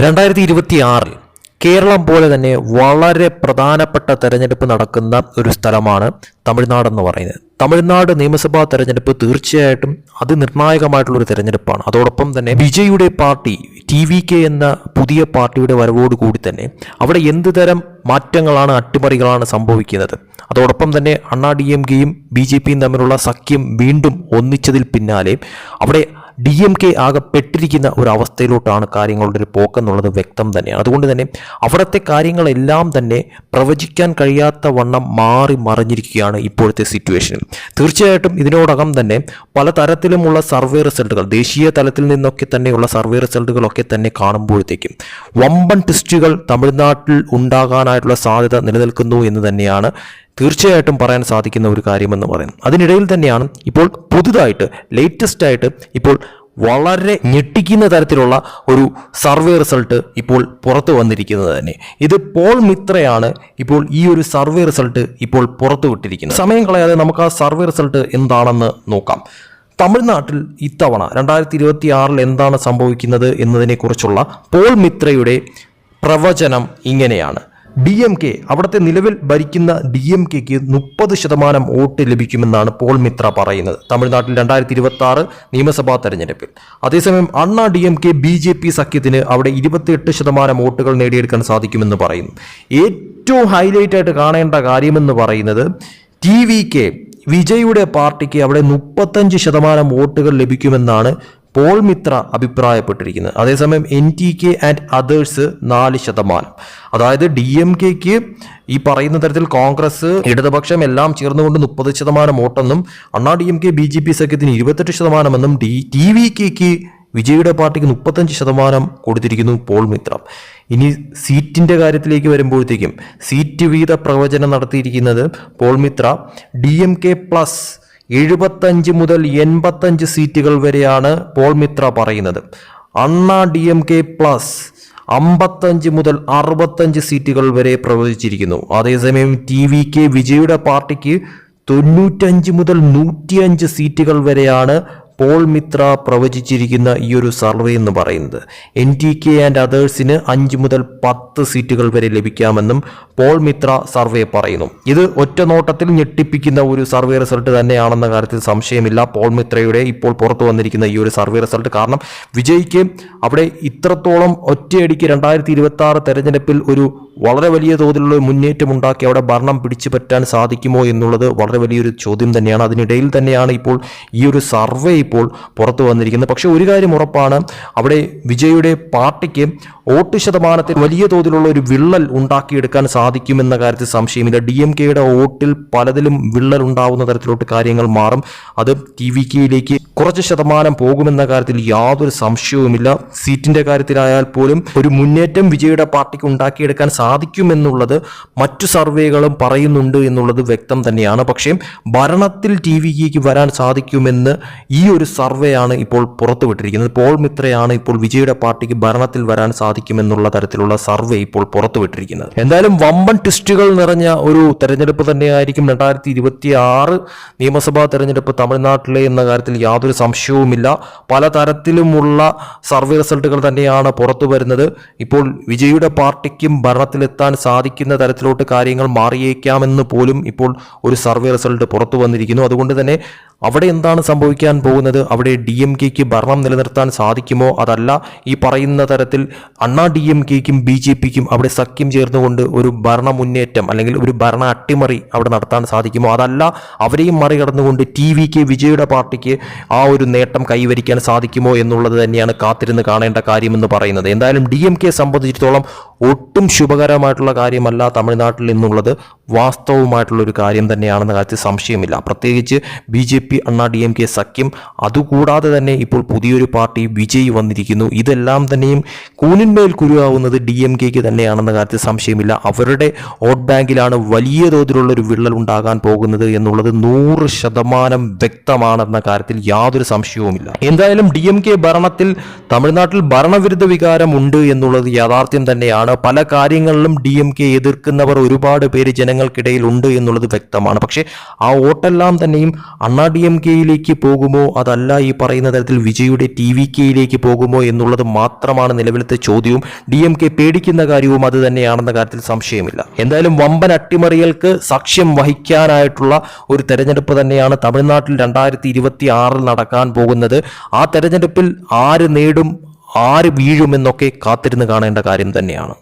2026 കേരളം പോലെ തന്നെ വളരെ പ്രധാനപ്പെട്ട തെരഞ്ഞെടുപ്പ് നടക്കുന്ന ഒരു സ്ഥലമാണ് തമിഴ്നാട് എന്ന് പറയുന്നത്. തമിഴ്നാട് നിയമസഭാ തെരഞ്ഞെടുപ്പ് തീർച്ചയായിട്ടും അതിനിർണായകമായിട്ടുള്ളൊരു തെരഞ്ഞെടുപ്പാണ്. അതോടൊപ്പം തന്നെ വിജയുടെ പാർട്ടി TVK എന്ന പുതിയ പാർട്ടിയുടെ വരവോടുകൂടി തന്നെ അവിടെ എന്ത് തരം മാറ്റങ്ങളാണ്, അട്ടിമറികളാണ് സംഭവിക്കുന്നത്. അതോടൊപ്പം തന്നെ DMKയും BJPയും തമ്മിലുള്ള സഖ്യം വീണ്ടും ഒന്നിച്ചതിൽ പിന്നാലെ അവിടെ DMK ആകെ പെട്ടിരിക്കുന്ന ഒരു അവസ്ഥയിലോട്ടാണ് കാര്യങ്ങളുടെ ഒരു പോക്കെന്നുള്ളത് വ്യക്തം തന്നെയാണ്. അതുകൊണ്ട് തന്നെ അവിടുത്തെ കാര്യങ്ങളെല്ലാം തന്നെ പ്രവചിക്കാൻ കഴിയാത്ത വണ്ണം മാറി മറിഞ്ഞിരിക്കുകയാണ് ഇപ്പോഴത്തെ സിറ്റുവേഷനിൽ. തീർച്ചയായിട്ടും ഇതിനോടകം തന്നെ പലതരത്തിലുമുള്ള സർവേ റിസൾട്ടുകൾ, ദേശീയ തലത്തിൽ നിന്നൊക്കെ തന്നെയുള്ള സർവേ റിസൾട്ടുകളൊക്കെ തന്നെ കാണുമ്പോഴത്തേക്കും വമ്പൻ ട്വിസ്റ്റുകൾ തമിഴ്നാട്ടിൽ ഉണ്ടാകാനായിട്ടുള്ള സാധ്യത നിലനിൽക്കുന്നു എന്ന് തന്നെയാണ് തീർച്ചയായിട്ടും പറയാൻ സാധിക്കുന്ന ഒരു കാര്യമെന്ന് പറയുന്നത്. അതിനിടയിൽ തന്നെയാണ് ഇപ്പോൾ പുതുതായിട്ട് ലേറ്റസ്റ്റ് ആയിട്ട് ഇപ്പോൾ വളരെ ഞെട്ടിക്കുന്ന തരത്തിലുള്ള ഒരു സർവേ റിസൾട്ട് ഇപ്പോൾ പുറത്തു വന്നിരിക്കുന്നത് തന്നെ. ഇത് പോൾ മിത്രയാണ് ഇപ്പോൾ ഈ ഒരു സർവേ റിസൾട്ട് ഇപ്പോൾ പുറത്തു വിട്ടിരിക്കുന്നത്. സമയം കളയാതെ നമുക്ക് ആ സർവേ റിസൾട്ട് എന്താണെന്ന് നോക്കാം. തമിഴ്നാട്ടിൽ ഇത്തവണ 2026 എന്താണ് സംഭവിക്കുന്നത് എന്നതിനെക്കുറിച്ചുള്ള പോൾ മിത്രയുടെ പ്രവചനം ഇങ്ങനെയാണ്. DMK, അവിടുത്തെ നിലവിൽ ഭരിക്കുന്ന DMKക്ക് 30% വോട്ട് ലഭിക്കുമെന്നാണ് പോൾ മിത്ര പറയുന്നത് തമിഴ്നാട്ടിൽ 2026 നിയമസഭാ തെരഞ്ഞെടുപ്പിൽ. അതേസമയം DMK BJP സഖ്യത്തിന് അവിടെ 28% വോട്ടുകൾ നേടിയെടുക്കാൻ സാധിക്കുമെന്ന് പറയുന്നു. ഏറ്റവും ഹൈലൈറ്റ് ആയിട്ട് കാണേണ്ട കാര്യമെന്ന് പറയുന്നത് TVK വിജയുടെ പാർട്ടിക്ക് അവിടെ 35% വോട്ടുകൾ ലഭിക്കുമെന്നാണ് പോൾ മിത്ര അഭിപ്രായപ്പെട്ടിരിക്കുന്നത്. അതേസമയം NTK ആൻഡ് അതേഴ്സ് 4%. അതായത് DMKക്ക് ഈ പറയുന്ന തരത്തിൽ കോൺഗ്രസ്, ഇടതുപക്ഷം എല്ലാം ചേർന്നുകൊണ്ട് 30% വോട്ടെന്നും DMK BJP സഖ്യത്തിന് 28% എന്നും TVKക്ക് വിജയുടെ പാർട്ടിക്ക് 35% കൊടുത്തിരിക്കുന്നു പോൾ മിത്ര. ഇനി സീറ്റിന്റെ കാര്യത്തിലേക്ക് വരുമ്പോഴത്തേക്കും സീറ്റ് വീത പ്രവചനം നടത്തിയിരിക്കുന്നത് പോൾ മിത്ര DMK പ്ലസ് 75 മുതൽ 85 സീറ്റുകൾ വരെയാണ് പോൾ മിത്ര പറയുന്നത്. DMK പ്ലസ് 55 മുതൽ 65 സീറ്റുകൾ വരെ പ്രവചിച്ചിരിക്കുന്നു. അതേസമയം TVK വിജയുടെ പാർട്ടിക്ക് 95 മുതൽ 105 സീറ്റുകൾ വരെയാണ് പോൾ മിത്ര പ്രവചിച്ചിരിക്കുന്ന ഈ ഒരു സർവേ എന്ന് പറയുന്നത്. NTK ആൻഡ് അതേഴ്സിന് 5 മുതൽ 10 സീറ്റുകൾ വരെ ലഭിക്കാമെന്നും പോൾ മിത്ര സർവേ പറയുന്നു. ഇത് ഒറ്റ നോട്ടത്തിൽ ഞെട്ടിപ്പിക്കുന്ന ഒരു സർവേ റിസൾട്ട് തന്നെയാണെന്ന കാര്യത്തിൽ സംശയമില്ല. പോൾ മിത്രയുടെ ഇപ്പോൾ പുറത്തു വന്നിരിക്കുന്ന ഈ ഒരു സർവേ റിസൾട്ട് കാരണം വിജയ്ക്ക് അവിടെ ഇത്രത്തോളം ഒറ്റയടിക്ക് 2026 തെരഞ്ഞെടുപ്പിൽ ഒരു വളരെ വലിയ തോതിലുള്ള മുന്നേറ്റം ഉണ്ടാക്കി അവിടെ ഭരണം പിടിച്ചു പറ്റാൻ സാധിക്കുമോ എന്നുള്ളത് വളരെ വലിയൊരു ചോദ്യം തന്നെയാണ്. അതിനിടയിൽ തന്നെയാണ് ഇപ്പോൾ ഈ ഒരു സർവേ ഇപ്പോൾ പുറത്തു വന്നിരിക്കുന്നത്. പക്ഷേ ഒരു കാര്യം ഉറപ്പാണ്, അവിടെ വിജയുടെ പാർട്ടിക്ക് വോട്ട് ശതമാനത്തിൽ വലിയ തോതിലുള്ള ഒരു വിള്ളൽ ഉണ്ടാക്കിയെടുക്കാൻ സാധിക്കുമെന്ന കാര്യത്തിൽ സംശയമില്ല. DMKയുടെ വോട്ടിൽ പലതിലും വിള്ളൽ ഉണ്ടാവുന്ന തരത്തിലോട്ട് കാര്യങ്ങൾ മാറും. അത് TVKയിലേക്ക് കുറച്ച് ശതമാനം പോകുമെന്ന കാര്യത്തിൽ യാതൊരു സംശയവുമില്ല. സീറ്റിന്റെ കാര്യത്തിലായാൽ പോലും ഒരു മുന്നേറ്റം വിജയുടെ പാർട്ടിക്ക് ഉണ്ടാക്കിയെടുക്കാൻ സാധിക്കുമെന്നുള്ളത് മറ്റു സർവേകളും പറയുന്നുണ്ട് എന്നുള്ളത് വ്യക്തം തന്നെയാണ്. പക്ഷേ ഭരണത്തിൽ TVKക്ക് വരാൻ സാധിക്കുമെന്ന് ഈ ഒരു സർവേയാണ് ഇപ്പോൾ പുറത്തുവിട്ടിരിക്കുന്നത്. പോൾ മിത്രയാണ് ഇപ്പോൾ വിജയുടെ പാർട്ടിക്ക് ഭരണത്തിൽ വരാൻ സാധിക്കുമെന്നുള്ള തരത്തിലുള്ള സർവേ ഇപ്പോൾ പുറത്തുവിട്ടിരിക്കുന്നത്. എന്തായാലും വമ്പൻ ട്വിസ്റ്റുകൾ നിറഞ്ഞ ഒരു തെരഞ്ഞെടുപ്പ് തന്നെയായിരിക്കും 2026 നിയമസഭാ തെരഞ്ഞെടുപ്പ് തമിഴ്നാട്ടിലെ എന്ന കാര്യത്തിൽ യാതൊരു സംശയവുമില്ല. പലതരത്തിലുമുള്ള സർവേ റിസൾട്ടുകൾ തന്നെയാണ് പുറത്തു വരുന്നത്. ഇപ്പോൾ വിജയുടെ പാർട്ടിക്കും ഭരണത്തിലെത്താൻ സാധിക്കുന്ന തരത്തിലോട്ട് കാര്യങ്ങൾ മാറിയേക്കാമെന്ന് പോലും ഇപ്പോൾ ഒരു സർവേ റിസൾട്ട് പുറത്തു വന്നിരിക്കുന്നു. അതുകൊണ്ട് തന്നെ അവിടെ എന്താണ് സംഭവിക്കാൻ പോകുന്നത്, അവിടെ DMKക്ക് ഭരണം നിലനിർത്താൻ സാധിക്കുമോ, അതല്ല ഈ പറയുന്ന തരത്തിൽ DMKക്കും BJPക്കും അവിടെ സഖ്യം ചേർന്നുകൊണ്ട് ഒരു ഭരണ മുന്നേറ്റം അല്ലെങ്കിൽ ഒരു ഭരണ അട്ടിമറി അവിടെ നടത്താൻ സാധിക്കുമോ, അതല്ല അവരെയും മറികടന്നുകൊണ്ട് TVK വിജയുടെ പാർട്ടിക്ക് ആ ഒരു നേട്ടം കൈവരിക്കാൻ സാധിക്കുമോ എന്നുള്ളത് തന്നെയാണ് കാത്തിരുന്ന് കാണേണ്ട കാര്യമെന്ന് പറയുന്നത്. എന്തായാലും DMK സംബന്ധിച്ചിടത്തോളം ഒട്ടും ശുഭകരമായിട്ടുള്ള കാര്യമല്ല തമിഴ്നാട്ടിൽ നിന്നുള്ളത്, വാസ്തവമായിട്ടുള്ള ഒരു കാര്യം തന്നെയാണെന്ന കാര്യത്തിൽ സംശയമില്ല. പ്രത്യേകിച്ച് BJP DMK സഖ്യം, അതുകൂടാതെ തന്നെ ഇപ്പോൾ പുതിയൊരു പാർട്ടി വിജയ് വന്നിരിക്കുന്നു. ഇതെല്ലാം തന്നെയും കൂനിന്മേൽ കുരുവാവുന്നത് DMKക്ക് തന്നെയാണെന്ന കാര്യത്തിൽ സംശയമില്ല. അവരുടെ വോട്ട് ബാങ്കിലാണ് വലിയ തോതിലുള്ളൊരു വിള്ളൽ ഉണ്ടാകാൻ പോകുന്നത് എന്നുള്ളത് 100% വ്യക്തമാണെന്ന കാര്യത്തിൽ യാതൊരു സംശയവുമില്ല. എന്തായാലും DMK ഭരണത്തിൽ തമിഴ്നാട്ടിൽ ഭരണവിരുദ്ധ വികാരം ഉണ്ട് എന്നുള്ളത് യാഥാർത്ഥ്യം തന്നെയാണ്. പല കാര്യങ്ങൾ മണ്ഡലങ്ങളിലും DMK എതിർക്കുന്നവർ ഒരുപാട് പേര് ജനങ്ങൾക്കിടയിൽ ഉണ്ട് എന്നുള്ളത് വ്യക്തമാണ്. പക്ഷേ ആ വോട്ടെല്ലാം തന്നെയും അണ്ണാ DMKയിലേക്ക് പോകുമോ, അതല്ല ഈ പറയുന്ന തരത്തിൽ വിജയുടെ TVKയിലേക്ക് പോകുമോ എന്നുള്ളത് മാത്രമാണ് നിലവിലത്തെ ചോദ്യവും. DMK പേടിക്കുന്ന കാര്യവും അത് തന്നെയാണെന്ന കാര്യത്തിൽ സംശയമില്ല. എന്തായാലും വമ്പൻ അട്ടിമറികൾക്ക് സാക്ഷ്യം വഹിക്കാനായിട്ടുള്ള ഒരു തെരഞ്ഞെടുപ്പ് തന്നെയാണ് തമിഴ്നാട്ടിൽ 2026 നടക്കാൻ പോകുന്നത്. ആ തെരഞ്ഞെടുപ്പിൽ ആര് നേടും, ആര് വീഴുമെന്നൊക്കെ കാത്തിരുന്ന് കാണേണ്ട കാര്യം തന്നെയാണ്.